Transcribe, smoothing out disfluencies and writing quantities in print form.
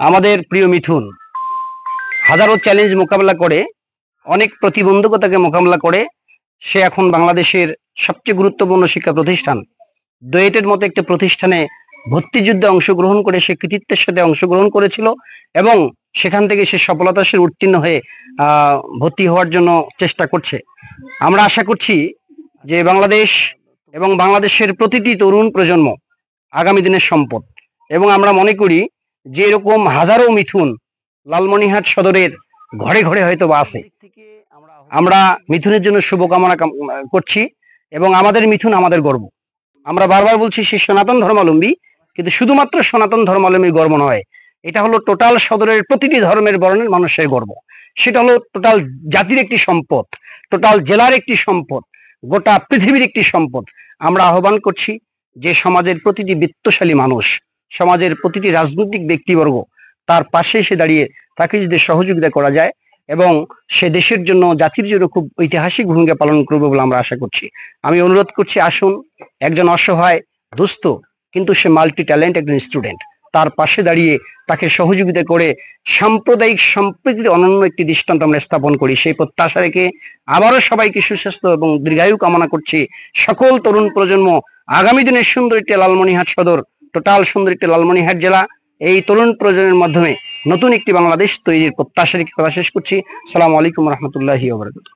আমাদের প্রিয় মিথুন হাজারো চ্যালেঞ্জ মোকাবেলা করে, অনেক প্রতিবন্ধকতাকে মোকাবেলা করে সে এখন বাংলাদেশের সবচেয়ে গুরুত্বপূর্ণ শিক্ষা প্রতিষ্ঠান ডুয়েটের মতো একটি প্রতিষ্ঠানে ভর্তিযুদ্ধে অংশগ্রহণ করে সে কৃতিত্বের সাথে অংশগ্রহণ করেছিল এবং সেখান থেকে সে সফলতার সাথে উত্তীর্ণ হয়ে ভর্তি হওয়ার জন্য চেষ্টা করছে। আমরা আশা করছি যে বাংলাদেশ এবং বাংলাদেশের প্রতিটি তরুণ প্রজন্ম আগামী দিনের সম্পদ, এবং আমরা মনে করি যে এরকম হাজারো মিথুন লালমনিরহাট সদরের ঘরে ঘরে হয়তো বা আছে। আমরা মিথুনের জন্য শুভকামনা করছি এবং আমাদের মিথুন আমাদের গর্ব। আমরা বারবার বলছি সে সনাতন ধর্মাবলম্বী, কিন্তু শুধুমাত্র সনাতন ধর্মাবলম্বীর গর্ব নয়, এটা হলো টোটাল সদরের প্রতিটি ধর্মের বর্ণের মানুষের গর্ব। সেটা হলো টোটাল জাতির একটি সম্পদ, টোটাল জেলার একটি সম্পদ, গোটা পৃথিবীর একটি সম্পদ। আমরা আহ্বান করছি যে সমাজের প্রতিটি বিত্তশালী মানুষ, সমাজের প্রতিটি রাজনৈতিক ব্যক্তিবর্গ তার পাশে এসে দাঁড়িয়ে তাকে যদি সহযোগিতা করা যায় এবং সে দেশের জন্য জাতির জন্য খুব ঐতিহাসিক ভূমিকা পালন করবে বলে আমরা আশা করছি। আমি অনুরোধ করছি, আসুন একজন অসহায় দুস্থ কিন্তু সে মাল্টি ট্যালেন্ট একজন স্টুডেন্ট, তার পাশে দাঁড়িয়ে তাকে সহযোগিতা করে সাম্প্রদায়িক সম্প্রীতির অনন্য একটি দৃষ্টান্ত আমরা স্থাপন করি। সেই প্রত্যাশা রেখে আবারও সবাইকে সুস্বাস্থ্য এবং দীর্ঘায়ু কামনা করছি। সকল তরুণ প্রজন্ম আগামী দিনের সুন্দর একটি লালমনিরহাট সদর, টোটাল সুন্দর একটি লালমনিরহাট জেলা, এই তরুণ প্রজন্মের মাধ্যমে নতুন একটি বাংলাদেশ তৈরির প্রত্যাশা রেখে কথা শেষ করছি। আসসালামু আলাইকুম রহমতুল্লাহি ওয়া বারাকাতুহু।